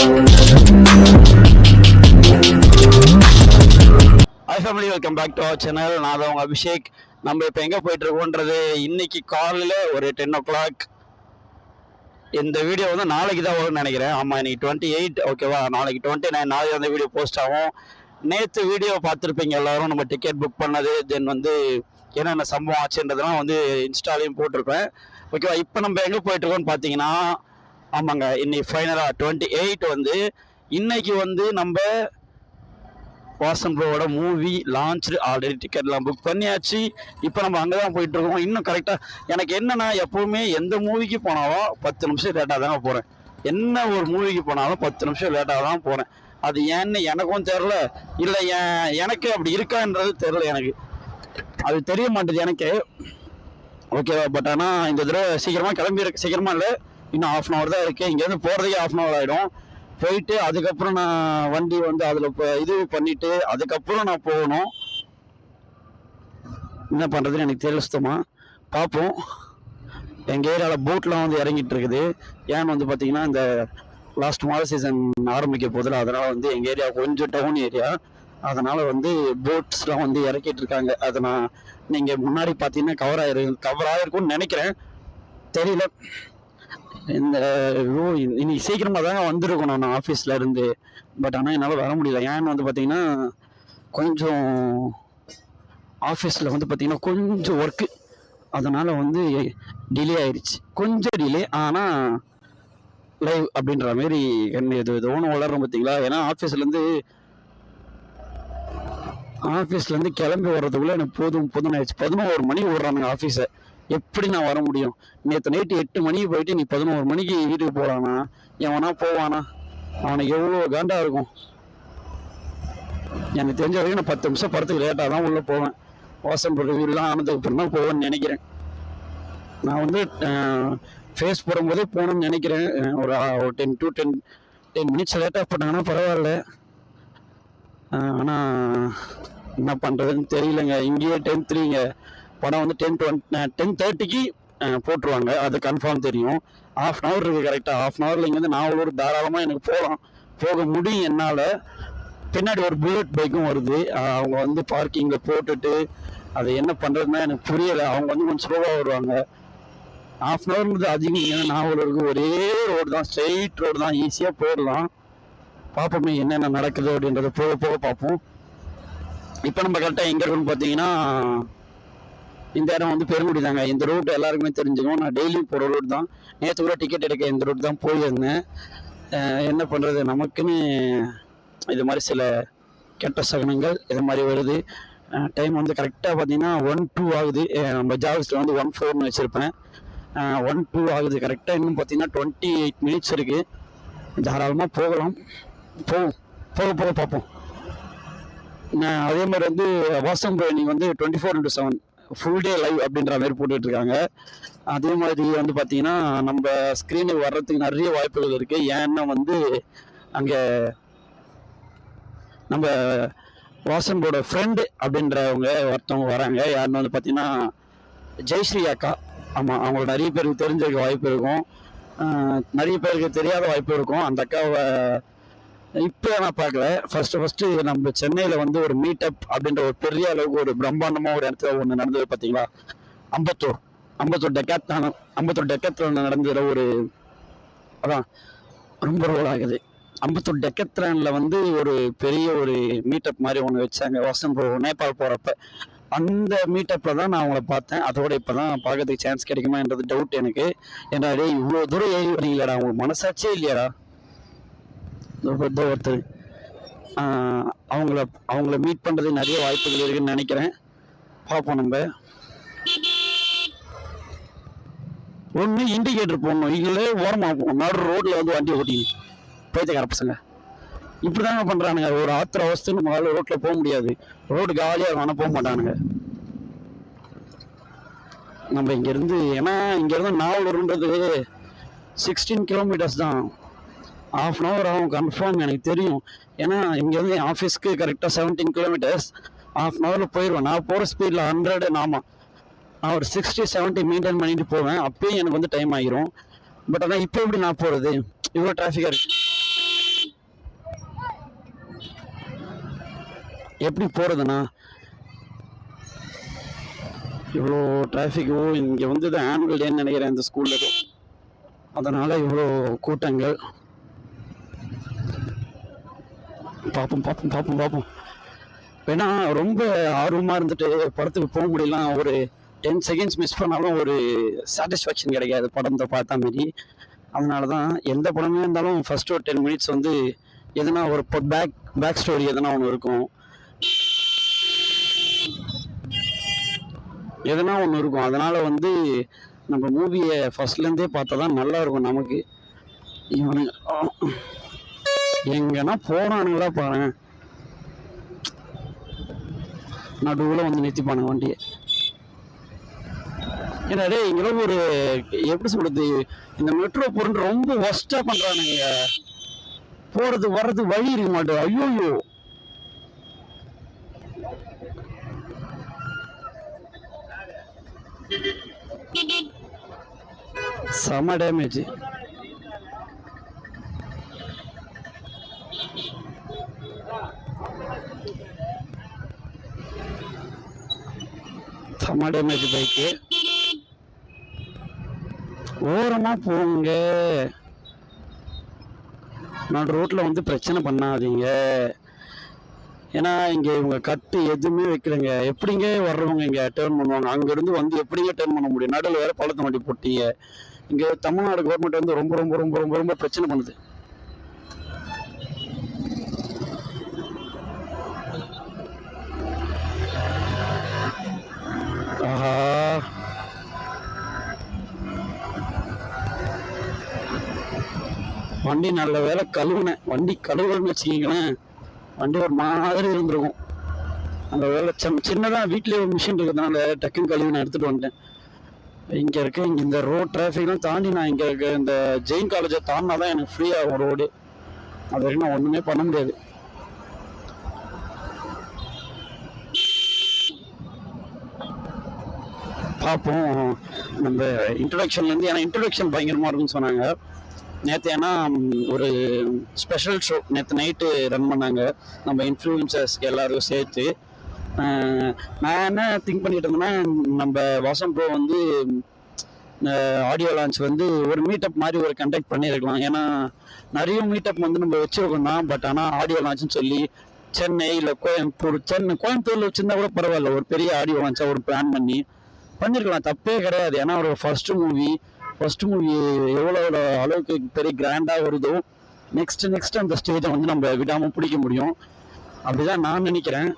Hi family, welcome back to our channel. நான் தான் உங்கள் அபிஷேக். நம்ம இப்போ எங்கே போயிட்டுருக்கோன்றது இன்னைக்கு காலையில் ஒரு 10 o'clock. இந்த வீடியோ வந்து நாளைக்கு தான் வரும்னு நினைக்கிறேன். ஆமாம், இன்னைக்கு 28, ஓகேவா? நாளைக்கு 29 நாளைக்கு வந்து வீடியோ போஸ்ட் ஆகும். நேற்று வீடியோ பார்த்துருப்பீங்க எல்லோரும், நம்ம டிக்கெட் புக் பண்ணது, தென் வந்து என்னென்ன சம்பவம் ஆச்சுன்றதுலாம் வந்து இன்ஸ்டாலையும் போட்டிருப்பேன், ஓகேவா? இப்போ நம்ம எங்கே போயிட்டுருக்கோன்னு பார்த்தீங்கன்னா, ஆமாங்க, இன்னைக்கு ஃபைனலாக 28 வந்து இன்னைக்கு வந்து நம்ம வாசன் ப்ரோவோட மூவி லான்ச். ஆல்ரெடி டிக்கெட்லாம் புக் பண்ணியாச்சு. இப்போ நம்ம அங்கே தான் போயிட்டுருக்கோம். இன்னும் கரெக்டாக எனக்கு என்னென்னா, எப்போவுமே எந்த மூவிக்கு போனாலும் 10 நிமிஷம் லேட்டாக தாங்க போகிறேன். என்ன ஒரு மூவிக்கு போனாலும் 10 நிமிஷம் லேட்டாக தான் போகிறேன். அது ஏன்னு எனக்கும் தெரில, இல்லை எனக்கு அப்படி இருக்கான்றது தெரில. எனக்கு அது தெரிய மாட்டேது எனக்கு, ஓகேவா? பட் ஆனால் இந்த தடவை சீக்கிரமாக கிளம்பியிருக்கு. சீக்கிரமாக இல்லை, இன்னும் 1/2 hour தான் இருக்குது. இங்கேருந்து போகிறதுக்கே 1/2 hour ஆகிடும். போயிட்டு அதுக்கப்புறம் நான் வண்டி வந்து அதில் இப்போ இது பண்ணிவிட்டு அதுக்கப்புறம் நான் போகணும். என்ன பண்ணுறதுன்னு எனக்கு தெரியல சுத்தமாக. பார்ப்போம். எங்கள் ஏரியாவில் போட்லாம் வந்து இறங்கிட்டு இருக்குது. ஏன்னு வந்து பார்த்தீங்கன்னா, இந்த லாஸ்ட் மழை சீசன் ஆரம்பிக்க போதில், அதனால் வந்து எங்கள் ஏரியா கொஞ்சம் டவுன் ஏரியா, அதனால் வந்து போட்ஸ்லாம் வந்து இறக்கிட்டு இருக்காங்க. அதை நான் நீங்கள் முன்னாடி பார்த்தீங்கன்னா கவர் ஆகிருக்கும்னு நினைக்கிறேன், தெரியல. இந்த இன்னைக்கு சீக்கிரமாக தாங்க வந்திருக்கணும் நான் ஆஃபீஸில் இருந்து. பட் ஆனால் என்னால் வர முடியல. ஏன்னு வந்து பார்த்தீங்கன்னா, கொஞ்சம் ஆஃபீஸில் வந்து பார்த்தீங்கன்னா கொஞ்சம் ஒர்க்கு, அதனால் வந்து டிலே ஆயிடுச்சு. கொஞ்சம் டிலே, ஆனால் லைவ் அப்படின்ற மாதிரி என்ன இது ஒன்று வளர்றோம் பார்த்தீங்களா? ஏன்னா ஆஃபீஸ்லேருந்து கிளம்பி வர்றதுக்குள்ளே எனக்கு போதும் ஆயிடுச்சு. 11 மணிக்கு விடுறானுங்க ஆஃபீஸை. எப்படி நான் வர முடியும்? நேற்று நைட்டு 8 மணிக்கு போயிட்டு நீ 11 மணிக்கு வீட்டுக்கு போகிறானா? எவனா போவானா? அவனுக்கு எவ்வளோ காண்டா இருக்கும். எனக்கு தெரிஞ்ச வரைக்கும் நான் 10 நிமிஷம் படத்துக்கு லேட்டாக தான் உள்ளே போவேன். வாசன் போடுற வீடுலாம் ஆனதுக்கு அப்புறம் தான் போவேன்னு நினைக்கிறேன். நான் வந்து ஃபேஸ் போடும்போதே போகணும்னு நினைக்கிறேன். ஒரு 10 minutes லேட்டாக போட்டாங்கன்னா பரவாயில்ல. ஆனால் என்ன பண்ணுறதுன்னு தெரியலங்க. இங்கேயே 10:03ங்க படம் வந்து 10:30க்கு போட்டுருவாங்க. அது கன்ஃபார்ம் தெரியும். 1/2 hour இருக்குது கரெக்டாக. 1/2 hourல இங்கேருந்து நாவலூர் தாராளமாக எனக்கு போக முடியும் என்னால். பின்னாடி ஒரு புல்லட் பைக்கும் வருது. அவங்க வந்து பார்க்கிங்கில் போட்டுட்டு அது என்ன பண்ணுறதுன்னா எனக்கு புரியலை. அவங்க வந்து கொஞ்சம் ஸ்லோவாக வருவாங்க. 1/2 hourங்கிறது அதிகம். ஏன்னா நாவலூருக்கு ஒரே ரோடு தான், ஸ்ட்ரெயிட் ரோடு தான், ஈஸியாக போயிடலாம். பார்ப்போமே என்னென்ன நடக்குது அப்படின்றத போக பார்ப்போம். இப்போ நம்ம கரெக்டாக எங்கே இருக்குன்னு பார்த்தீங்கன்னா, இந்த இடம் வந்து பெருங்குடி தாங்க. இந்த ரூட் எல்லாருக்குமே தெரிஞ்சுக்கும். நான் டெய்லியும் போகிற ரூட் தான். நேற்று கூட டிக்கெட் எடுக்க இந்த ரூட் தான் போயிருந்தேன். என்ன பண்ணுறது, நமக்குன்னு இது மாதிரி சில கெட்ட சகனங்கள் இது மாதிரி வருது. டைம் வந்து கரெக்டாக பார்த்தீங்கன்னா 1:02 ஆகுது. நம்ம ஜாவ்ஸில் வந்து 1:04 வச்சுருப்பேன். 1:02 ஆகுது கரெக்டாக. இன்னும் பார்த்தீங்கன்னா 28 minutes இருக்குது. தாராளமாக போகலாம். போக பார்ப்போம். அதே மாதிரி வந்து வாசம் ப்ரோ வந்து 24/7 ஃபுல் டே லைவ் அப்படின்ற மாதிரி போட்டுட்ருக்காங்க. அதே மாதிரி வந்து பார்த்தீங்கன்னா, நம்ம ஸ்க்ரீனுக்கு வர்றதுக்கு நிறைய வாய்ப்புகள் இருக்குது. ஏன்னா வந்து அங்கே நம்ம வாசனோட ஃப்ரெண்டு அப்படின்றவங்க ஒருத்தவங்க வராங்க. யாருன்னு வந்து பார்த்தீங்கன்னா ஜெயஸ்ரீ அக்கா. ஆமாம், அவங்களுக்கு நிறைய பேருக்கு தெரிஞ்சிருக்க வாய்ப்பு இருக்கும், நிறைய பேருக்கு தெரியாத வாய்ப்பு இருக்கும். அந்த அக்காவை இப்போ நான் பார்க்கல. ஃபர்ஸ்ட் நம்ம சென்னையில் வந்து ஒரு மீட்டப் அப்படின்ற ஒரு பெரிய அளவுக்கு ஒரு பிரம்மாண்டமாக ஒரு இடத்துல ஒன்று நடந்தது பார்த்தீங்களா? அம்பத்தூர் டெக்கத்லான் நடந்ததில் ஒரு அதான் ரொம்ப ரோல் ஆகுது. அம்பத்தூர் டெக்கத்லானில் வந்து ஒரு பெரிய ஒரு மீட்டப் மாதிரி ஒன்று வச்சாங்க வாசன் ப்ரோ நேபாள் போகிறப்ப. அந்த மீட்டப்பில் தான் நான் அவங்கள பார்த்தேன். அதோட இப்போ தான் பார்க்கறதுக்கு சான்ஸ் கிடைக்குமான்றது டவுட் எனக்கு. ஏன்னா இவ்வளோ தூரம் ஏறி வரீங்களாடா, உங்களுக்கு மனசாட்சியே இல்லையாடா? ஒருத்தர் அவங்கள மீட் பண்ணுறதுக்கு நிறைய வாய்ப்புகள் இருக்குன்னு நினைக்கிறேன். பார்ப்போம். நம்ம ஒன்று இண்டிகேட்டர் போடணும். இங்களே ஓரமாக நடு ரோட்டில் வந்து வண்டி ஓட்டிங்க பைத்தியக்கார பசங்க. இப்படி தாங்க பண்ணுறானுங்க. ஒரு ஆத்திர அவஸ்தை நம்மளால ரோட்டில் போக முடியாது. ரோடு காலியாக வேணால் போக மாட்டானுங்க. நம்ம இங்கேருந்து, ஏன்னா இங்கேருந்து நாவலூர்ன்றது 16 kilometers தான். 1/2 hour ஆகும் கன்ஃபார்ம், எனக்கு தெரியும். ஏன்னா இங்கேருந்து என் ஆஃபீஸ்க்கு கரெக்டாக 17 kilometers. 1/2 hourல போயிடுவேன். நான் போகிற ஸ்பீடில் 100 நான் ஒரு 60-70 மெயின்டைன் பண்ணிட்டு போவேன். அப்பயும் எனக்கு வந்து டைம் ஆகிரும். பட் ஆனால் இப்போ எப்படி நான் போகிறது? இவ்வளோ டிராஃபிக்காக இருக்கு. எப்படி போகிறதுண்ணா? இவ்வளோ டிராஃபிக்கோ இங்கே வந்து இது ஆனுவல் டேன்னு நினைக்கிறேன் இந்த ஸ்கூலில், அதனால் இவ்வளோ கூட்டங்கள். பார்ப்போம் பார்ப்போம் பார்ப்போம் பார்ப்போம். ஏன்னா ரொம்ப ஆர்வமாக இருந்துட்டு படத்துக்கு போக முடியலாம், ஒரு 10 செகண்ட்ஸ் மிஸ் பண்ணாலும் ஒரு சாட்டிஸ்ஃபேக்ஷன் கிடைக்காது படத்தை பார்த்தா மாரி. அதனால தான் எந்த படமே இருந்தாலும் ஃபர்ஸ்ட் ஒரு 10 மினிட்ஸ் வந்து எதனா ஒரு பேக் ஸ்டோரி எதனா ஒன்று இருக்கும், எதனா ஒன்று இருக்கும். அதனால வந்து நம்ம மூவியை ஃபர்ஸ்ட்லேருந்தே பார்த்தா தான் நல்லா இருக்கும் நமக்கு. இவனுங்க எங்கன்னா போனானுங்களா பாரு, நடுவில் வந்து நிறுத்திப்பானுங்க வண்டியை. ஏன்னா டே இங்கெல்லாம் ஒரு எப்படி சொல்றது, இந்த மெட்ரோ போறது ரொம்ப ஒஸ்டா பண்றானுங்க. போறது வர்றது வழி இருக்க மாட்டேன். ஐயோயோ, செம டேமேஜ். செம டேமேஜ் பைக்கு. ஓரமா போங்க, நடு ரோட்ல வந்து பிரச்சனை பண்ணாதீங்க. ஏன்னா இங்க இவங்க கட்டு எதுவுமே வைக்கலங்க. எப்படிங்க வர்றவங்க இங்க டேர்ன் பண்ணுவாங்க? அங்க இருந்து வந்து எப்படிங்க டேர்ன் பண்ண முடியும்? நடுவில் வேற பள்ளத்தை மாட்டி போட்டீங்க. இங்க தமிழ்நாடு கவர்மெண்ட் வந்து ரொம்ப ரொம்ப ரொம்ப ரொம்ப ரொம்ப பிரச்சனை பண்ணுது. ஆஹா, வண்டி நல்ல வேலை கழுவுனேன். வண்டி கழுவுன்னு வச்சுக்கிங்களேன், வண்டி ஒரு மாதிரி இருந்திருக்கும். அந்த வேலை சின்னதாக வீட்லேயே ஒரு மிஷின் இருக்கிறதுனால டக்குன்னு கழுவி நான் எடுத்துகிட்டு வந்துட்டேன். இங்கே இருக்க இங்கே இந்த ரோட் டிராஃபிக்லாம் தாண்டி நான் இங்கே இருக்க இந்த ஜெயின் காலேஜை தாண்டினா தான் எனக்கு ஃப்ரீயாகும் ரோடு. அது வரைக்கும் நான் ஒன்றுமே பண்ண முடியாது. பார்ப்போம் நம்ம இன்ட்ரடக்ஷன்லேருந்து. ஏன்னா இன்ட்ரடக்ஷன் பயங்கரமாக இருக்குன்னு சொன்னாங்க நேற்று. ஏன்னா ஒரு ஸ்பெஷல் ஷோ நேற்று நைட்டு ரன் பண்ணாங்க நம்ம இன்ஃப்ளூயன்சர்ஸ்க்கு எல்லாருக்கும் சேர்த்து. நான் என்ன திங்க் பண்ணிட்டு இருந்தேன்னா, நம்ம வாசம் ப்ரோ வந்து ஆடியோ லான்ச் வந்து ஒரு மீட்டப் மாதிரி ஒரு கண்டக்ட் பண்ணியிருக்கலாம். ஏன்னா நிறைய மீட்டப் வந்து நம்ம வச்சிருக்கோம் தான். பட் ஆனால் ஆடியோ லான்ச்னு சொல்லி சென்னை இல்லை கோயம்புத்தூரில் வச்சிருந்தா கூட பரவாயில்ல, ஒரு பெரிய ஆடியோ லான்ச்சாக ஒரு பிளான் பண்ணியிருக்கலாம், தப்பே கிடையாது. ஏன்னா ஒரு ஃபர்ஸ்ட் மூவி எவ்வளோ அளவுக்கு பெரிய கிராண்டாக வருதோ நெக்ஸ்ட் அந்த ஸ்டேஜை வந்து நம்ம விடாமல் பிடிக்க முடியும். அப்படிதான் நான் நினைக்கிறேன்.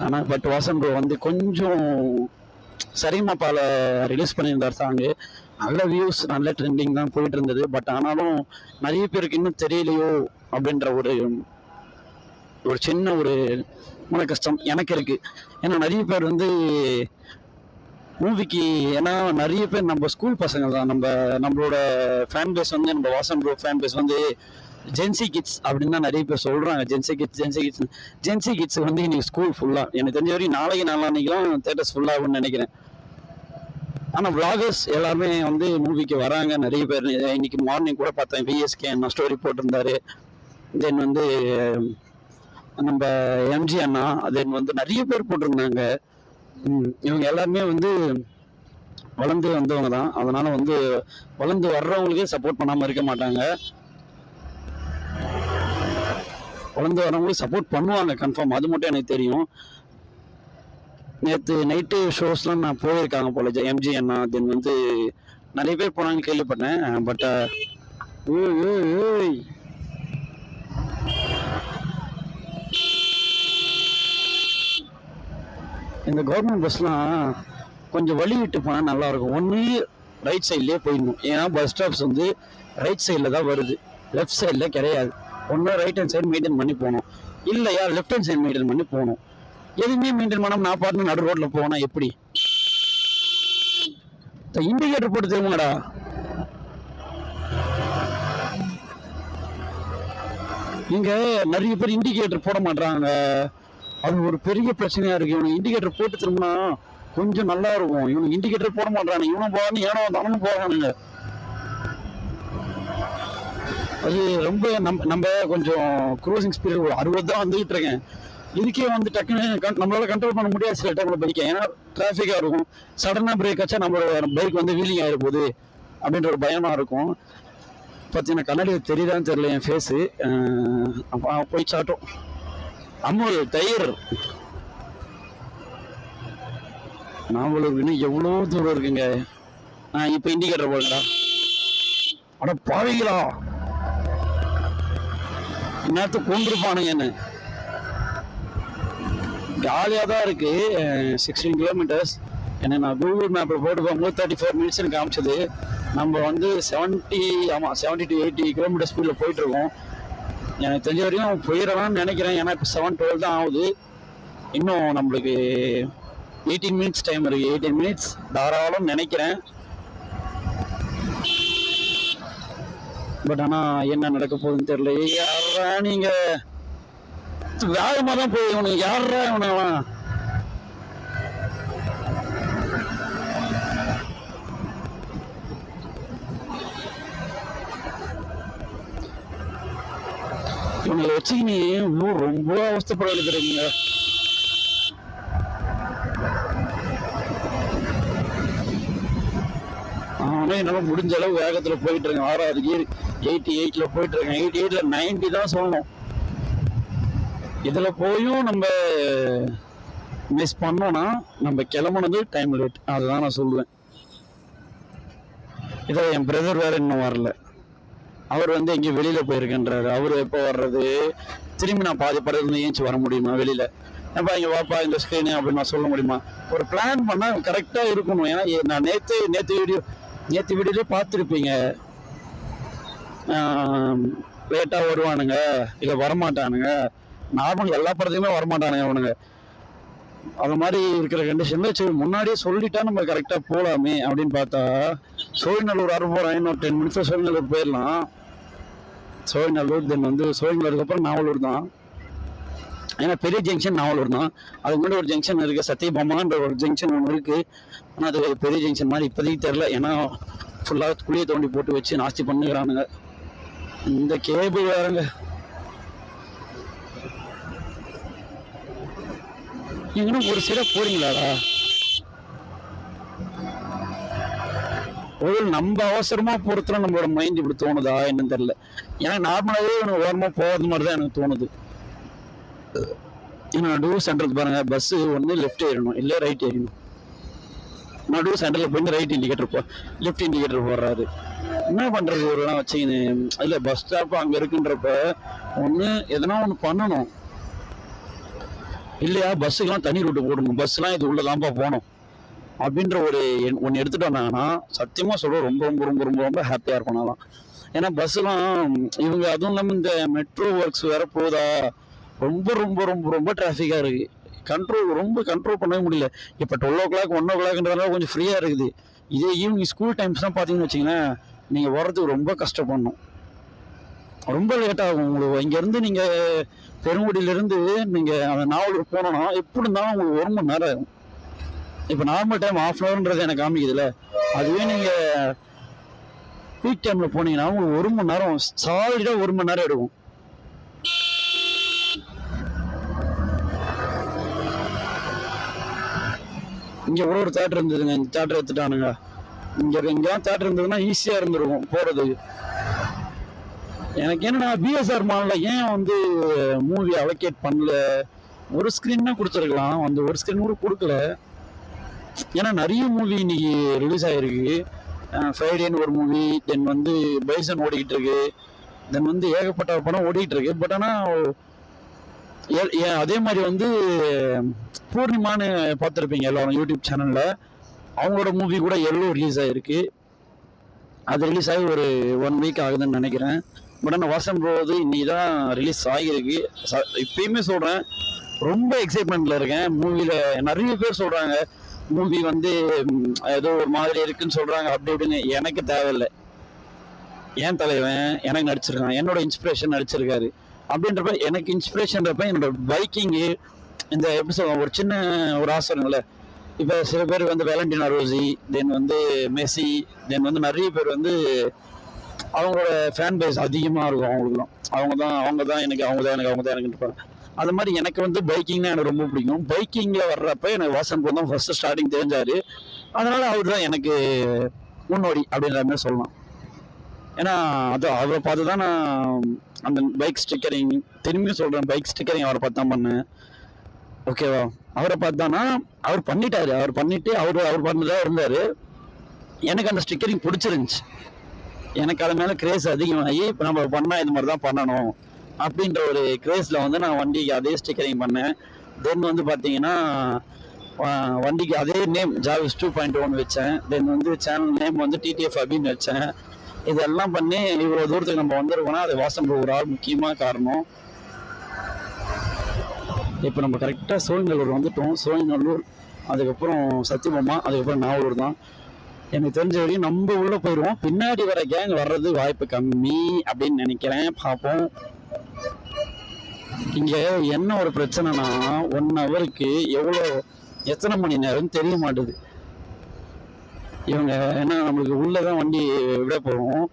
ஆனால் பட் வாசன் ப்ரோ வந்து கொஞ்சம் சரிமாப்பால ரிலீஸ் பண்ணியிருந்தார் சாங்கு. நல்ல வியூஸ், நல்ல ட்ரெண்டிங் தான் போயிட்டு இருந்தது. பட் ஆனாலும் நிறைய பேருக்கு இன்னும் தெரியலையோ அப்படின்ற ஒரு சின்ன ஒரு மன கஷ்டம் எனக்கு இருக்கு. ஏன்னா நிறைய பேர் வந்து மூவிக்கு, ஏன்னா நிறைய பேர் நம்ம ஸ்கூல் பசங்க தான். நம்மளோட ஃபேன் பேஸ் வந்து, நம்ம வாசன் ப்ரோ ஃபேன் பேஸ் வந்து ஜென்சி கிட்ஸ் அப்படின்னு தான் நிறைய பேர் சொல்றாங்க. ஜென்சி கிட்ஸ் வந்து இன்னைக்கு ஸ்கூல் ஃபுல்லா, எனக்கு தெரிஞ்ச வரைக்கும் நாளைக்கு நாளான்னைக்கெல்லாம் தேட்டர்ஸ் ஃபுல்லாகும்னு நினைக்கிறேன். ஆனால் விளாகர்ஸ் எல்லாருமே வந்து மூவிக்கு வராங்க நிறைய பேர். இன்னைக்கு மார்னிங் கூட பார்த்தேன், விஎஸ்கே என்ன ஸ்டோரி போட்டிருந்தாரு. தென் வந்து நம்ம எம்ஜி அண்ணா, தென் வந்து நிறைய பேர் போட்டிருந்தாங்க. இவங்க எல்லாருமே வந்து வளர்ந்து வந்தவங்க தான். அதனால வந்து வளர்ந்து வர்றவங்களுக்கே சப்போர்ட் பண்ணாமல் இருக்க மாட்டாங்க. வளர்ந்து வரவங்களுக்கு சப்போர்ட் பண்ணுவாங்க கன்ஃபார்ம், அது மட்டும் எனக்கு தெரியும். நேற்று நைட்டு ஷோஸ்லாம் நான் போயிருக்காங்க போல எம்ஜி அண்ணா, தென் வந்து நிறைய பேர் போனாங்கன்னு கேள்விப்பட்டேன். பட் இந்த கவர்மெண்ட் பஸ்லாம் கொஞ்சம் வழி விட்டு போனால் நல்லா இருக்கும். ஒன்று ரைட் சைட்லேயே போயிடணும். ஏன்னா பஸ் ஸ்டாப்ஸ் வந்து ரைட் சைடில் தான் வருது, லெஃப்ட் சைடில் கிடையாது. ஒன்று ரைட் ஹேண்ட் சைடு மெயின்டைன் பண்ணி போகணும், இல்லையா லெஃப்ட் ஹேண்ட் சைடு மெயின்டைன் பண்ணி போகணும். எதுவுமே மெயின்டைன் பண்ணாமல் நான் பாட்டு நடு ரோட்டில் போனா எப்படி? இண்டிகேட்டர் போட்டு தெரியுமாடா? இங்க நிறைய பேர் இண்டிகேட்டர் போட மாட்டாங்க. அது ஒரு பெரிய பிரச்சனையா இருக்கு. இவனுக்கு இண்டிகேட்டர் போட்டு திரும்பினா கொஞ்சம் நல்லா இருக்கும். இவனுக்கு இண்டிகேட்டர் போட மாட்டானு, இவனும் போவானு ஏனோ தானும் போவானுங்க. அது ரொம்ப நம்ம கொஞ்சம் க்ரூசிங் ஸ்பீடு ஒரு 60 தான் வந்துகிட்டு இருக்கேன். இதுக்கே வந்து டக்குன்னு நம்மளால கண்ட்ரோல் பண்ண முடியாது சில டைம்ல பைக்கை. ஏன்னா டிராஃபிக்காக இருக்கும். சடனாக பிரேக் ஆச்சா நம்மளோட பைக் வந்து வீலிங் ஆகிட போகுது அப்படின்ற ஒரு பயமா இருக்கும். பார்த்தீங்கன்னா கண்ணாடி தெரியுதான்னு தெரியல என் ஃபேஸு. போய் சாட்டும் அமுல் தயிர் நாமளுக்கு இன்னும் எவ்வளோ தூரம் இருக்குங்க. இப்போ இண்டிகேட்டர் போடுங்கடா. அட பாவீங்களா, இந்நேரத்துக்கு கொண்டிருப்பானுங்க என்ன. ஜாலியாக தான் இருக்கு. 16 கிலோமீட்டர்ஸ். ஏன்னா நான் கூகுள் மேப்பில் போட்டு போகும்போது 34 மினிட்ஸ்னு காமிச்சது. நம்ம வந்து 70 to 80 கிலோமீட்டர் ஸ்பீடில் போயிட்டுருக்கோம். எனக்கு தெரிஞ்ச வரையும் போயிடலாம்னு நினைக்கிறேன். ஏன்னா இப்போ 7:12 தான் ஆகுது. இன்னும் நம்மளுக்கு 18 மினிட்ஸ் டைம் இருக்கு. 18 மினிட்ஸ் தாராளம் நினைக்கிறேன். பட் ஆனால் என்ன நடக்க போகுதுன்னு தெரியல. யாரா நீங்க வேகமாக தான் போய் உனக்கு யாரா இவனெல்லாம் இவங்களை வச்சுக்கினே ரொம்ப அவஸ்தப்பட எடுத்துருக்கீங்க. ஆனால் என்னால் முடிஞ்ச அளவு வேகத்தில் போயிட்டு இருக்கேன். 6வது கியர் 88ல் போயிட்டு இருக்கேன். 88ல் 90 தான் சொல்லணும். இதில் போயும் நம்ம மிஸ் பண்ணோன்னா நம்ம கிளம்புனது டைம் லேட். அதுதான் நான் சொல்லுவேன். இதை என் பிரதர் வேற இன்னும் வரல. அவர் வந்து எங்கேயும் வெளியில் போயிருக்கேன்றாரு. அவர் எப்போ வர்றது? திரும்பி நான் பாதி படத்துல ஏஞ்சி வர முடியுமா வெளியில்? ஏப்பா இங்கே வாப்பா இந்த ஸ்க்ரீனு அப்படின்னு நான் சொல்ல முடியுமா? ஒரு பிளான் பண்ணால் கரெக்டாக இருக்கணும். ஏன்னா நான் நேற்று வீடியோலேயே பார்த்துருப்பீங்க. லேட்டாக வருவானுங்க, இல்லை வரமாட்டானுங்க. நார்மல் எல்லா படத்துக்குமே வரமாட்டானுங்க அவனுங்க. அது மாதிரி இருக்கிற கண்டிஷனில் சரி முன்னாடியே சொல்லிட்டா நம்ம கரெக்டாக போகலாமே அப்படின்னு பார்த்தா சோழிநல்லூர் வர போகிறேன். இன்னும் 10 மினிட்ஸில் சோழிநல்லூர் போயிடலாம். சோழிநல்லூர் தென் வந்து சோழிநல்லூருக்கு அப்புறம் நாவலூர் தான். ஏன்னா பெரிய ஜங்ஷன் நாவலூர் தான். அதுக்கு முன்னாடி ஒரு ஜங்ஷன் இருக்குது, சத்தியபாமான்ற ஒரு ஜங்ஷன் ஒன்று இருக்குது. ஆனால் அது பெரிய ஜங்ஷன் மாதிரி இப்போதைக்கு தெரில. ஏன்னா ஃபுல்லாக குழியை தோண்டி போட்டு வச்சு நாஸ்தி பண்ணுகிறானுங்க. இந்த கேபிள் வேறங்க. நீங்களும் ஒரு சில போறீங்களாடா? ஒரு நம்ம அவசரமா போறதுல நம்மளோட மைண்ட் இப்படி தோணுதா என்னன்னு தெரியல. ஏன்னா நார்மலாவே எனக்கு ஓரமா போகிறது மாதிரி தான் எனக்கு தோணுது. ஏன்னா நடுவு சென்டருக்கு பாருங்க, பஸ் ஒன்று லெஃப்ட் ஏறணும் இல்லை ரைட் ஏறணும். நடுவு சென்டரில் போயிட்டு ரைட் இண்டிகேட்டர் லெஃப்ட் இண்டிகேட்டர் போடுறாரு. என்ன பண்றது? ஒரு இடம் வச்சுக்கின்னு இல்லை பஸ் ஸ்டாப் அங்கே இருக்குன்றப்ப ஒன்று எதனா ஒன்று பண்ணணும் இல்லையா? பஸ்ஸுக்கெல்லாம் தனி ரூட்டு போடணும். பஸ்லாம் இது உள்ளதான்ப்பா போகணும் அப்படின்ற ஒன்று எடுத்துட்டு வந்தாங்கன்னா சத்தியமாக சொல்கிறோம் ரொம்ப ரொம்ப ரொம்ப ரொம்ப ரொம்ப ஹாப்பியாக இருக்கும். நான் ஏன்னா பஸ்ஸெலாம் இவங்க அதுவும் இல்லாமல் இந்த மெட்ரோ ஒர்க்ஸ் வேற போதா ரொம்ப ரொம்ப ரொம்ப ரொம்ப டிராஃபிக்காக இருக்குது. கண்ட்ரோல் பண்ணவே முடியல. இப்போ 12 o'clock 1 o'clockன்றதுனால கொஞ்சம் ஃப்ரீயாக இருக்குது. இதே ஈவினிங் ஸ்கூல் டைம்ஸ்லாம் பார்த்தீங்கன்னு வச்சிங்களேன், நீங்கள் வர்றதுக்கு ரொம்ப கஷ்டப்படணும். ரொம்ப லேட் ஆகும் உங்களுக்கு. இங்கேருந்து நீங்கள் பெருங்குடியிலேருந்து நீங்கள் அந்த நாவலூர் போனோன்னா எப்படி இருந்தாலும் உங்களுக்கு 1 மணி நேரம் ஆகும். இப்போ நார்மல் டைம் 1/2 hourன்றது எனக்கு காமிக்குதுல்ல. அதுவே நீங்கள் பீக் டைமில் போனீங்கன்னா உங்களுக்கு 1 மணி நேரம் சாலிடாக 1 மணி நேரம் எடுக்கும். இங்கே ஒரு தேட்டர் இருந்ததுங்க, இந்த தேட்டர் எடுத்துட்டானுங்க. இங்கெல்லாம் தேட்டர் இருந்ததுன்னா ஈஸியாக இருந்திருக்கும் போகிறதுக்கு. எனக்கு என்னன்னா பிஎஸ்ஆர் மாலில் ஏன் வந்து மூவி அலோகேட் பண்ணல? ஒரு ஸ்க்ரீன் தான் கொடுத்துருக்கலாம், அந்த ஒரு ஸ்க்ரீன் கூட கொடுக்கல. ஏன்னா நிறைய மூவி இன்னைக்கு ரிலீஸ் ஆகிருக்கு. ஃப்ரைடேன்னு ஒரு மூவி, தென் வந்து பைசன் ஓடிக்கிட்டு இருக்கு, தென் வந்து ஏகப்பட்ட படம் ஓடிக்கிட்டு இருக்கு. பட் ஆனால் அதே மாதிரி வந்து பூர்ணிமான்னு பார்த்துருப்பீங்க எல்லாரும் யூடியூப் சேனலில். அவங்களோட மூவி கூட எல்லோ ரிலீஸ் ஆகிருக்கு. அது ரிலீஸ் ஆகி ஒரு 1 week ஆகுதுன்னு நினைக்கிறேன். பட் ஆனால் வாசம் போது இன்னைக்கு தான் ரிலீஸ் ஆகிருக்கு. இப்பயுமே சொல்கிறேன், ரொம்ப எக்ஸைட்மெண்ட்டில் இருக்கேன். மூவியில் நிறைய பேர் சொல்கிறாங்க மூவி வந்து ஏதோ ஒரு மாதிரி இருக்குன்னு சொல்கிறாங்க, அப்படி இப்படின்னு. எனக்கு தேவையில்லை. ஏன் தலைவன் எனக்கு நடிச்சிருக்கான், என்னோட இன்ஸ்பிரேஷன் நடிச்சிருக்காரு அப்படின்றப்ப எனக்கு இன்ஸ்பிரேஷன்றப்ப என்னோட பைக்கிங்கு இந்த எப்படி சொல்லுவாங்க, ஒரு சின்ன ஒரு ஆசைங்கள. இப்போ சில பேர் வந்து வேலண்டினா ரோசி, தென் வந்து மெஸ்ஸி, தென் வந்து நிறைய பேர் வந்து அவங்களோட ஃபேன் பேஸ் அதிகமாக இருக்கும் அவங்களுக்குலாம். அவங்க தான் எனக்கு இருப்பாங்க. அது மாதிரி எனக்கு வந்து பைக்கிங்னா எனக்கு ரொம்ப பிடிக்கும். பைக்கிங்கில் வர்றப்ப எனக்கு வாசன் தான் ஃபர்ஸ்ட் ஸ்டார்டிங் தெரிஞ்சாரு. அதனால அவர் தான் எனக்கு முன்னோடி அப்படின்ற மாதிரி சொல்லலாம். ஏன்னா அது அவரை பார்த்து தான் நான் அந்த பைக் ஸ்டிக்கரிங், திரும்பியும் சொல்கிறேன், பைக் ஸ்டிக்கரிங் அவரை பார்த்து தான் பண்ணேன். ஓகேவா? அவரை பார்த்தானா அவர் பண்ணிட்டாரு. அவர் பண்ணிட்டு அவர் பண்ணதான் இருந்தார். எனக்கு அந்த ஸ்டிக்கரிங் பிடிச்சிருந்துச்சு. எனக்கு அது மேலே கிரேஸ் அதிகமாகி இப்போ நம்ம பண்ணால் இது மாதிரி தான் பண்ணணும் அப்படின்ற ஒரு கிரேஸில் வந்து நான் வண்டிக்கு அதே ஸ்டிக்கரிங் பண்ணேன். தென் வந்து பார்த்தீங்கன்னா வண்டிக்கு அதே நேம் ஜாவிஸ் 2.1 வச்சேன். தென் வந்து சேனல் நேம் வந்து டிடிஎஃப் அப்படின்னு வச்சேன். இதெல்லாம் பண்ணி இவ்வளோ தூரத்துக்கு நம்ம வந்திருக்கோம்னா அது வாசன் ப்ரோ ஒரு ஆள் முக்கியமாக காரணம். இப்போ நம்ம கரெக்டாக சோழிநல்லூர் வந்துட்டோம். சோழிநல்லூர், அதுக்கப்புறம் சத்தியபாமா, அதுக்கப்புறம் நாவலூர் தான். எனக்கு தெரிஞ்ச வரையும் நம்ம உள்ளே போயிடுவோம். பின்னாடி வர கேங் வர்றது வாய்ப்பு கம்மி அப்படின்னு நினைக்கிறேன். பார்ப்போம். இங்கே என்ன ஒரு பிரச்சனைனா 1 ஹவருக்கு எத்தனை மணி நேரம் தெரிய மாட்டுது. இவங்க என்ன நம்மளுக்கு உள்ளதான் வண்டி விட போகிறோம்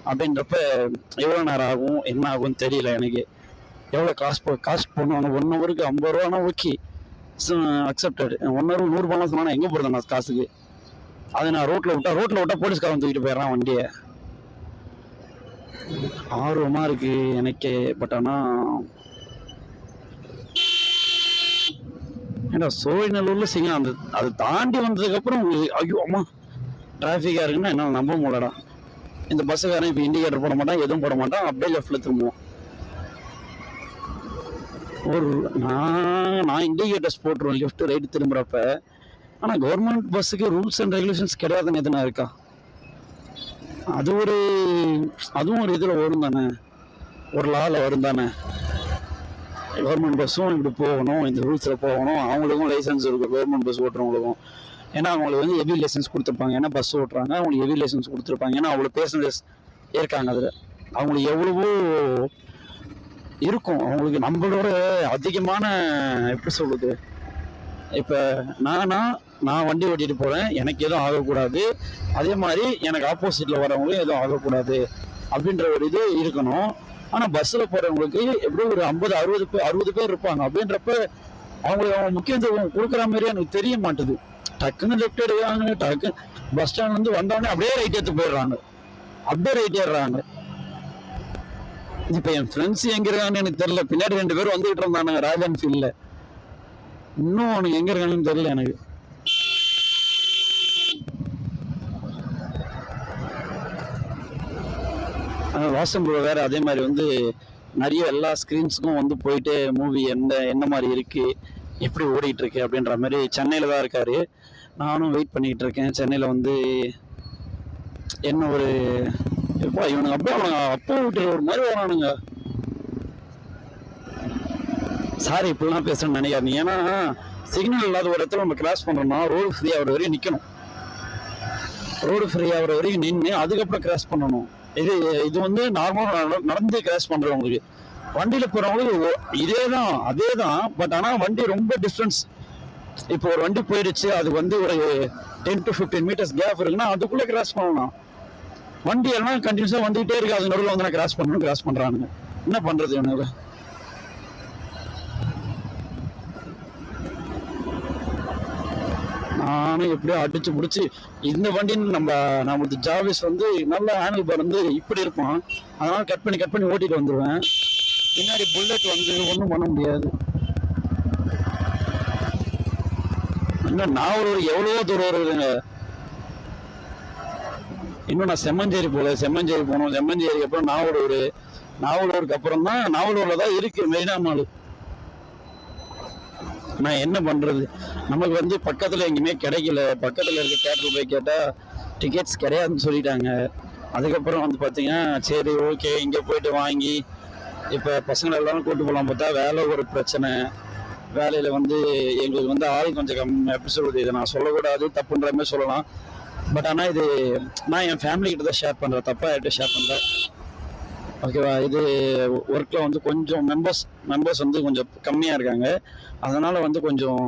அப்படின்றப்ப எவ்வளோ நேரம் ஆகும் என்ன ஆகும்னு தெரியல. எனக்கு எவ்வளோ காஸ்ட் பண்ணுவாங்க 1 ஹவருக்கு 50 ரூபானா ஓகே, அக்செப்டட். 1 ஹவர் 100 ரூபாலாம் சொன்னா எங்கே போகிறேன் நான் காசுக்கு? அதை நான் ரோட்டில் விட்டா போலீஸ்காரன் தூக்கிட்டு போயிடறான் வண்டியை. ஆர்வமாக இருக்கு எனக்கே. பட் ஆனால் ஏன்னா சோழிநல்லூரில் செய்யலாம். அதை தாண்டி வந்ததுக்கப்புறம் ஐயோ அம்மா டிராஃபிக்காக இருக்குன்னா என்னால் நம்ப முடியலடா. இந்த பஸ்ஸுக்காரன் இப்போ இண்டிகேட்டர் போட மாட்டான், எதுவும் போட மாட்டான், அப்படியே லெஃப்டில் திரும்புவோம். நான் இண்டிகேட்டர்ஸ் போட்டுருவேன் லெஃப்ட் ரைட்டு திரும்புகிறப்ப. ஆனால் கவர்மெண்ட் பஸ்ஸுக்கு ரூல்ஸ் அண்ட் ரெகுலேஷன்ஸ் கிடையாதுன்னு எதுனா இருக்கா? அதுவும் ஒரு இதில் வரும் தானே, ஒரு லாவில் வரும் தானே. கவர்மெண்ட் பஸ்ஸும் இப்படி போகணும், இந்த ரூல்ஸில் போகணும். அவங்களுக்கும் லைசன்ஸ் இருக்கும் கவர்மெண்ட் பஸ் ஓட்டுறவங்களுக்கும். ஏன்னா அவங்களுக்கு வந்து ஹெவி லைசன்ஸ் கொடுத்துருப்பாங்க. ஏன்னா பஸ் ஓட்டுறாங்க, அவங்களுக்கு ஹெவி லைசன்ஸ் கொடுத்துருப்பாங்க. ஏன்னா அவ்வளோ பேசஞ்சர்ஸ் இருக்காங்க அதில். அவங்களுக்கு எவ்வளவோ இருக்கும். அவங்களுக்கு நம்மளோட அதிகமான எப்படி சொல்லுது, இப்போ நான் வண்டி ஓட்டிட்டு போகிறேன், எனக்கு எதுவும் ஆகக்கூடாது. அதே மாதிரி எனக்கு ஆப்போசிட்டில் வரவங்களும் எதுவும் ஆகக்கூடாது அப்படின்ற ஒரு இது இருக்கணும். ஆனால் பஸ்ஸில் போகிறவங்களுக்கு எப்படியும் ஒரு 50-60 பேர் இருப்பாங்க. அப்படின்றப்ப அவங்களுக்கு முக்கியத்துவம் கொடுக்குற மாதிரி எனக்கு தெரிய மாட்டுது. டக்குன்னு லெஃப்ட் எடுக்கிறாங்க, டக்கு பஸ் ஸ்டாண்ட்லேருந்து வந்தோடனே அப்படியே ரைட் எடுத்து போயிடுறாங்க, அப்படியே ரைட் ஏறுறாங்க. இப்போ என் ஃப்ரெண்ட்ஸ் எங்கே இருக்காங்கன்னு எனக்கு தெரியல. பின்னாடி 2 பேர் வந்துகிட்டு இருந்தானுங்க ராயல் என்ஃபீல்டில். இன்னும் அவனுக்கு எங்கே இருக்கானுன்னு தெரியல எனக்கு. வாசன் ப்ரோ வேறு அதே மாதிரி வந்து நிறைய எல்லா ஸ்க்ரீன்ஸுக்கும் வந்து போயிட்டு மூவி என்ன மாதிரி இருக்குது, எப்படி ஓடிட்டு இருக்கு அப்படின்ற மாதிரி சென்னையில் தான் இருக்காரு. நானும் வெயிட் பண்ணிக்கிட்டு இருக்கேன். சென்னையில் வந்து என்ன ஒரு எப்பா இவனுங்க அப்பா விட்டு ஒரு மாதிரி வரானுங்க. சாரி இப்படிலாம் பேசுறேன்னு நினைக்காதீங்க. ஏன்னா சிக்னல் இல்லாத ஒரு இடத்துல நம்ம கிராஸ் பண்ணுறோம்னா ரோடு ஃப்ரீ ஆகிற வரையும் நிற்கணும். ரோடு ஃப்ரீ ஆகிற வரையும் நின்று அதுக்கப்புறம் கிராஸ் பண்ணணும். இது வந்து நார்மலாக நடந்து கிராஸ் பண்ணுறவங்களுக்கு. வண்டியில் போகிறவங்களுக்கு அதே தான். பட் ஆனால் வண்டி ரொம்ப டிஸ்டன்ஸ். இப்போ ஒரு வண்டி போயிடுச்சு, அது வந்து ஒரு 10 to 15 meters கேப் இருக்குன்னா அதுக்குள்ளே கிராஸ் பண்ணணும். வண்டி எல்லாம் கண்டினியூஸாக வந்துகிட்டே இருக்கு, அது நடுவில் வந்து நான் கிராஸ் பண்ணுறானுங்க. என்ன பண்ணுறது இவனுக்கு? நானும் எப்படியோ அடிச்சு பிடிச்சி இந்த வண்டின்னு நம்மளுக்கு ஜாவிஸ் வந்து நல்ல ஹேண்டில் பார் வந்து இப்படி இருப்பான். அதனால கட் பண்ணி ஓட்டிட்டு வந்துடுவேன். பின்னாடி புல்லட் வந்து ஒன்றும் பண்ண முடியாது. இன்னும் நாவலூர் எவ்வளவோ தூரம் வருதுங்க. இன்னும் நான் செம்மஞ்சேரி போகணும். செம்மஞ்சேரிக்கு அப்புறம் நாவலூருக்கு அப்புறம் தான் நாவலூரில் தான் இருக்கு மெரினா மால். நான் என்ன பண்ணுறது, நமக்கு வந்து பக்கத்தில் எங்கேயுமே கிடைக்கல. பக்கத்தில் இருக்க தேட்டரில் போய் கேட்டால் டிக்கெட்ஸ் கிடையாதுன்னு சொல்லிட்டாங்க. அதுக்கப்புறம் வந்து பார்த்தீங்கன்னா சரி ஓகே இங்கே போயிட்டு வாங்கி இப்போ பசங்களை எல்லாரும் கூட்டு போகலாம் பார்த்தா வேலை ஒரு பிரச்சனை. வேலையில் வந்து எங்களுக்கு வந்து ஆள் கொஞ்சம் எப்படி சொல்கிறது, இதை நான் சொல்லக்கூடாது, தப்புன்ற மாதிரி சொல்லலாம். பட் ஆனால் இது நான் என் ஃபேமிலிக்கிட்ட தான் ஷேர் பண்ணுறேன், தப்பாக யார்கிட்ட ஷேர் பண்ணுறேன். ஓகேவா? இது ஒர்க்கில் வந்து கொஞ்சம் மெம்பர்ஸ் வந்து கொஞ்சம் கம்மியாக இருக்காங்க. அதனால் வந்து கொஞ்சம்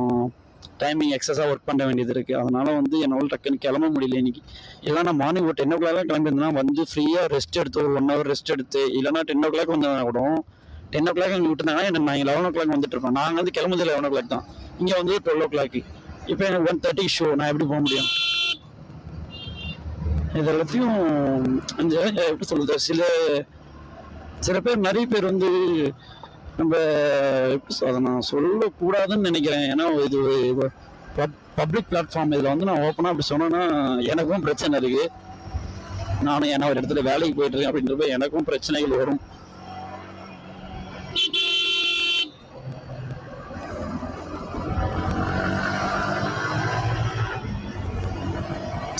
டைமிங் எக்ஸஸாக ஒர்க் பண்ண வேண்டியது இருக்குது. அதனால் வந்து என்னால் டக்குன்னு கிளம்ப முடியல இன்னைக்கு. இல்லைனா நான் மார்னிங் ஒரு 10 o'clock கிளம்பியிருந்தேன்னா வந்து ஃப்ரீயாக ரெஸ்ட் எடுத்து ஒரு 1 hour ரெஸ்ட் எடுத்து, இல்லைனா 10 o'clock வந்தேன்னா கூட 10 o'clock அங்கே விட்டுருந்தாங்கன்னா நான் 11 o'clock வந்துட்டு இருப்பேன். நாங்கள் வந்து கிளம்புறது 11 o'clock தான், இங்கே வந்து 12 o'clock. இப்போ எனக்கு 1:30 ஷோ, நான் எப்படி போக முடியும்? இது எல்லாத்தையும் அந்த எப்படி சொல்றது, சில பேர் நிறைய பேர் வந்து நம்ம அதை நான் சொல்லக்கூடாதுன்னு நினைக்கிறேன். ஏன்னா இது பப்ளிக் பிளாட்ஃபார்ம். இதில் வந்து நான் ஓப்பனாக அப்படி சொன்னேன்னா எனக்கும் பிரச்சனை இருக்கு. நானும் ஏன்னா ஒரு இடத்துல வேலைக்கு போயிட்டு இருக்கேன் அப்படின்றப்ப எனக்கும் பிரச்சனைகள் வரும்.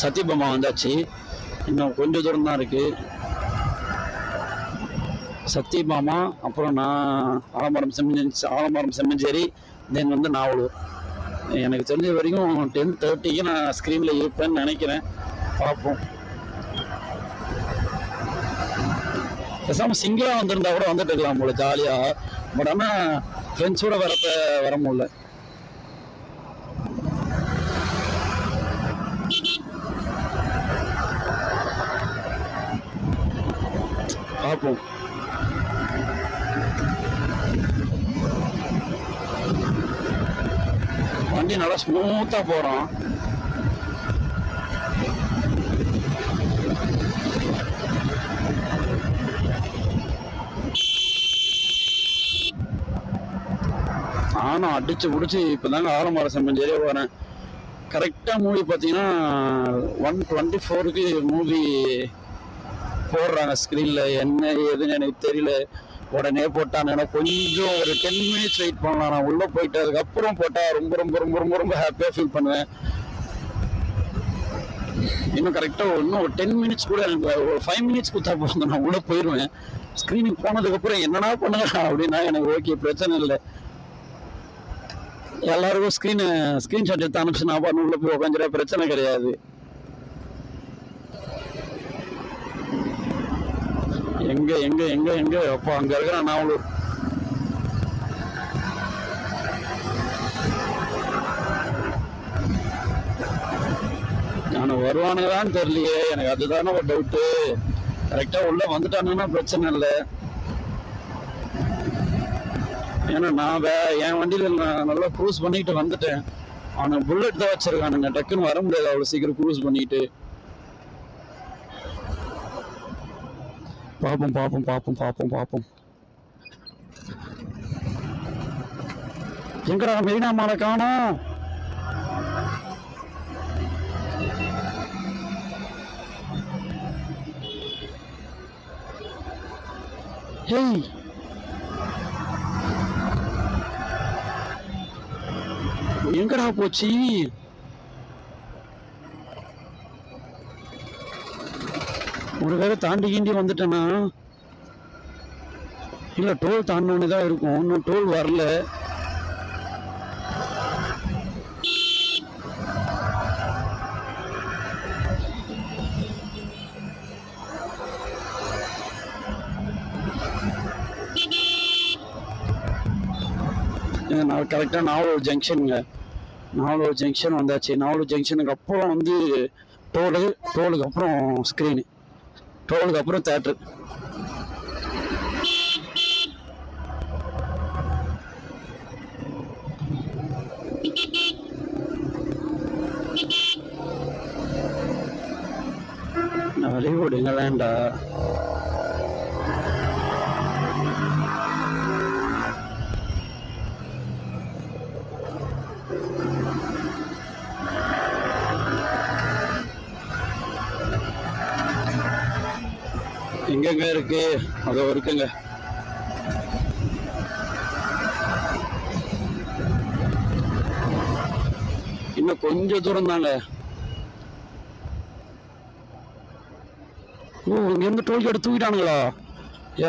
சத்யபாமா வந்தாச்சு, இன்னும் கொஞ்சம் தூரம் தான் இருக்கு. சத்யபாமா, அப்புறம் நான் ஆலமரம் செம்மஞ்சேரி, தென் வந்து நாவலூர். எனக்கு தெரிஞ்ச வரைக்கும் 10:30க்கு நான் ஸ்க்ரீனில் இருப்பேன்னு நினைக்கிறேன். பார்ப்போம். பேசாமல் சிங்கிளாக வந்திருந்தா கூட வந்துட்டு இருக்கலாம் போல ஜாலியாக. பட் ஆனால் ஃப்ரெண்ட்ஸோட வர முடியல. பார்ப்போம். வண்டி நல்லா ஸ்மூத்தா போறோம். நானும் அடிச்சு பிடிச்சி இப்பதாங்க ஆலமரம் செம்மஞ்சேரியே போறேன். கரெக்டா மூவி பார்த்தீங்கன்னா 1:24க்கு மூவி போடுறாங்க ஸ்க்ரீன்ல. என்ன ஏதுன்னு எனக்கு தெரியல. உடனே போட்டானுங்கன்னா கொஞ்சம் ஒரு 10 minutes வெயிட் பண்ணலாம். நான் உள்ள போயிட்டு அதுக்கப்புறம் போட்டா ரொம்ப ரொம்ப ரொம்ப ரொம்ப ரொம்ப ஹாப்பியா ஃபீல் பண்ணுவேன். இன்னும் கரெக்டா இன்னும் ஒரு 10 minutes கூட, எனக்கு ஒரு 5 minutes கொடுத்தா போதும், நான் உள்ள போயிடுவேன். ஸ்க்ரீனிங் போனதுக்கு அப்புறம் என்னன்னா பண்ணுங்க அப்படின்னா எனக்கு ஓகே, பிரச்சனை இல்லை. எல்லாருக்கும் ஸ்கிரீன்ஷாட் எடுத்து அனுப்பிச்சு நான் பண்ண உள்ள போய் உட்காந்துட, பிரச்சனை கிடையாது. எங்க எங்க எங்க எங்க அப்போ அங்க இருக்கிறான் நாவலூர். நான் வருவானுங்களான்னு தெரியலையே, எனக்கு அதுதானே ஒரு டவுட்டு. கரெக்டா உள்ள வந்துட்டானுன்னா பிரச்சனை இல்லை. ஏன்னா நான் என் வண்டியில நான் நல்லா க்ரூஸ் பண்ணிட்டு வந்துட்டேன். அவனுக்கு புல்லட் தான் வச்சிருக்கானுங்க, டக்குன்னு வர முடியாது அவ்வளவு சீக்கிரம் க்ரூஸ் பண்ணிட்டு. பார்ப்போம் பார்ப்போம் பார்ப்போம் பார்ப்போம் பார்ப்போம். எங்கடா மெரினா மாலை காணோம்? ஹேய், எங்கடா போச்சு? ஒரு வேளை தாண்டி கீண்டி வந்துட்டேன்னா, இல்ல டோல் தாண்டோன்னு தான் இருக்கும். இன்னும் டோல் வரல. நான் கரெக்டாக நாவலூர் ஜங்ஷனுங்க. நாவலூர் ஜங்ஷன் வந்தாச்சு. நாவலூர் ஜங்ஷனுக்கு அப்புறம் வந்து டோலுக்கு அப்புறம் ஸ்க்ரீனு, டோலுக்கு அப்புறம் தேட்டரு. வெளியூடுங்க வேண்டா. எங்கெங்க இருக்கு? அதோ இருக்குங்க. இன்னும் கொஞ்சம் தூரம் தாங்க. ஓ, இங்க இருந்து டோல்கேட் தூக்கிட்டானுங்களா?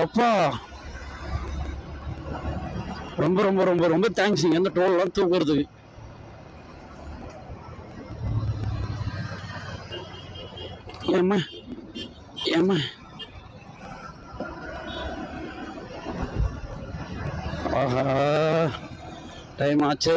எப்பா, ரொம்ப ரொம்ப ரொம்ப ரொம்ப தேங்க்ஸ் இங்க இருந்து டோல் எல்லாம் தூக்குறதுக்கு. ஏம்மா ஏம்மா, ஆஹா டைம் ஆச்சு.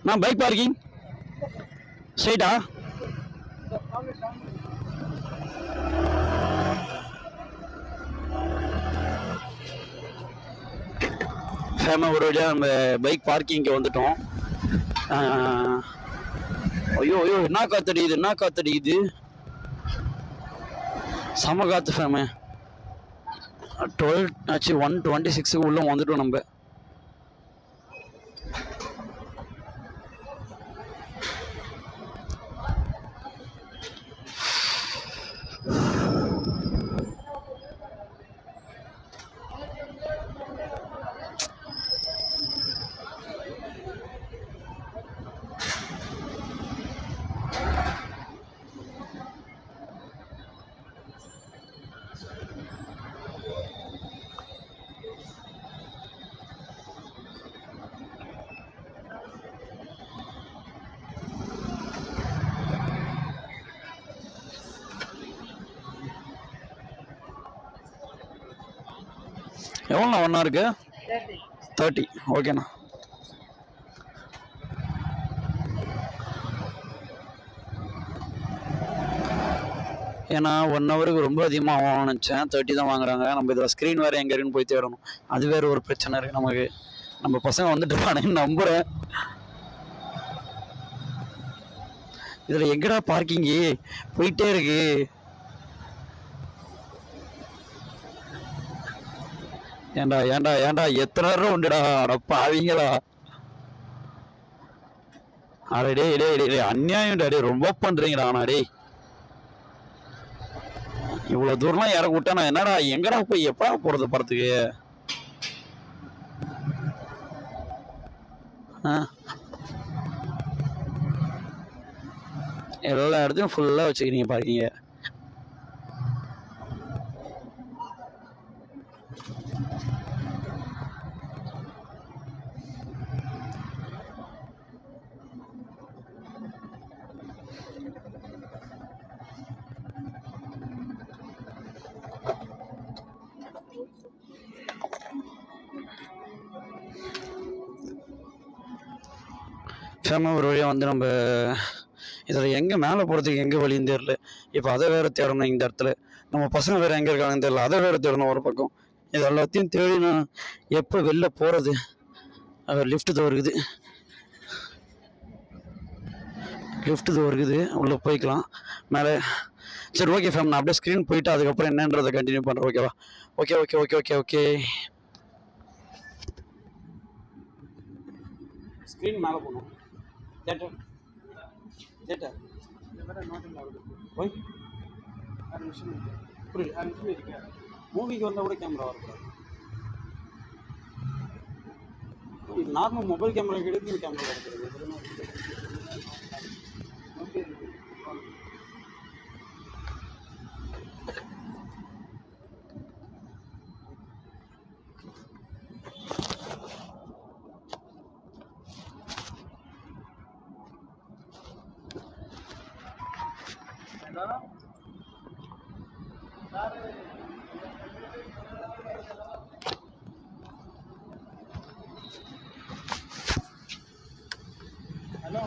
நான் பைக் பார்க்கிங் ஸ்ட்ரைட்டா? ஃபேமிலி ஒரு வழியாக நம்ம பைக் பார்க்கிங்க்கு வந்துட்டோம். ஐயோ ஐயோ, என்ன காத்தடிக்குது செம காத்து ஃபேமு. 12 ஆச்சு, 126 உள்ள வந்துட்டோம் நம்ம. எவ்வளோண்ணா 1 ஹவருக்கு? 30. ஓகேண்ணா. ஏன்னா 1 ஹவருக்கு ரொம்ப அதிகமாக ஆகும் நினச்சேன். 30 தான் வாங்குறாங்க. நம்ம இதில் ஸ்க்ரீன் வேறு எங்கே இருக்குன்னு போய் தேடணும். அது வேறு ஒரு பிரச்சனை இருக்குது நமக்கு. நம்ம பசங்க வந்துட்டு இருப்பானேன்னு நம்புகிறேன். இதில் எங்கடா பார்க்கிங்கு போயிட்டே இருக்கு. ஏண்டா ஏண்டா ஏண்டா எத்தனை நேரம் உண்டுடா பாவீங்களா? அடே டே அநியாயம் டே, ரொம்ப பண்றீங்கடா. ஆனா டே இவ்வளவு தூரம்லாம் இறக்க விட்டா நான் என்னடா எங்கடா போய் எப்படா போறது படத்துக்கு? எல்லா இடத்தையும் ஃபுல்லா வச்சுக்கிறீங்க பார்க்கிங்க. ஒரு வழியாக வந்து நம்ம இதில் எங்கே மேலே போகிறதுக்கு எங்கே வழின்னு தெரியல. இப்போ அதை வேறு தேடணும். இந்த இடத்துல நம்ம பசங்க வேறு எங்கே இருக்காங்கன்னு தெரியல. அதை வேறு தேடணும் ஒரு பக்கம். இது எல்லாத்தையும் தேடி நான் எப்போ வெளில போகிறது? லிஃப்ட் தோ இருக்குது, உள்ளே போய்க்கலாம் மேலே. சரி ஓகே ஃபேம், நான் அப்படியே ஸ்க்ரீன் போயிட்டு அதுக்கப்புறம் என்னன்றதை கண்டினியூ பண்ணுறேன். ஓகேவா? ஓகே. ஸ்க்ரீன் மேலே போகணும். தேட்டர் போய் புரியல. மூவிக்கு வந்தால் கூட கேமரா வரக்கூடாது. நார்மல் மொபைல் கேமரா எடுத்து கேமரா எடுக்கிறது. ஹலோ,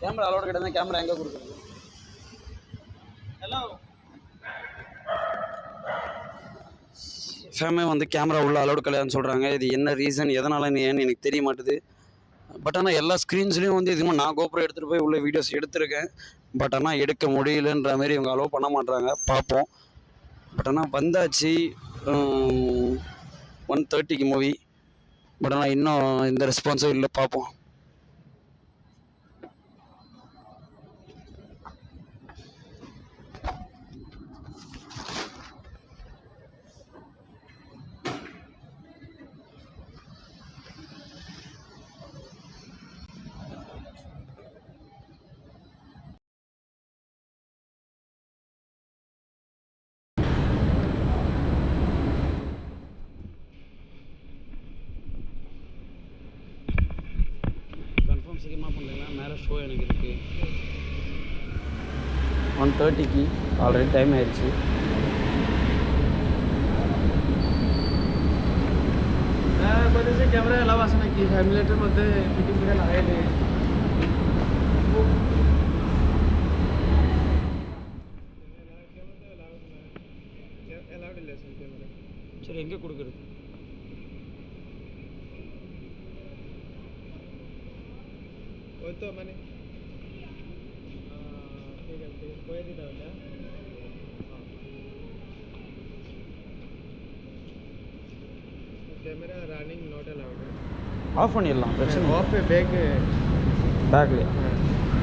கேமரா அலோடு கிடையாது. கேமரா எங்கே கொடுக்குறது? ஹலோ ஃபேமே வந்து கேமரா உள்ள அலோடு கிடையாதுன்னு சொல்கிறாங்க. இது என்ன ரீசன், எதனால் ஏன்னு எனக்கு தெரிய மாட்டுது. பட் ஆனால் எல்லா ஸ்க்ரீன்ஸ்லேயும் வந்து இதுமாதிரி நான் கோப்ரோ எடுத்துகிட்டு போய் உள்ள வீடியோஸ் எடுத்திருக்கேன். பட் ஆனால் எடுக்க முடியலன்ற மாதிரி இவங்க அலோவ் பண்ண மாட்டாங்க. பார்ப்போம். பட் ஆனால் வந்தாச்சு 1:30க்கு மூவி. பட் ஆனால் இன்னும் இந்த ரெஸ்பான்ஸும் இல்லை. பார்ப்போம். சீக்கிரமாக பண்ணுறீங்களா? மேலே ஷோ எனக்கு இருக்குது. 1:30க்கு ஆல்ரெடி டைம் ஆயிடுச்சு. कॅमेरा लावा असं नाही की फॅमिलेटरमध्ये फिटिंग करायला आहे. சரி எங்கே கொடுக்குறது? होतो म्हणे ठीक आहे पोहे दिला होता. Camera running not allowed. Off பண்ணிடலாம், பிரச்சனை ऑफ है பேக்கில்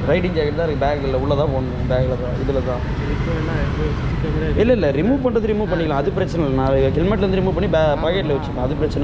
ரைடிங் ஜாக்கெட் தான் இருக்குது, பேக்கில் உள்ளே தான் போடணும், பேக்கில் தான் இதில் தான். இல்லை ரிமூவ் பண்ணுறது ரிமூவ் பண்ணிக்கலாம், அது பிரச்சனை இல்லை. நான் ஹெல்மெட்லேருந்து ரிமூவ் பண்ணி பாக்கெட்டில் வச்சுப்பேன், அது பிரச்சனை.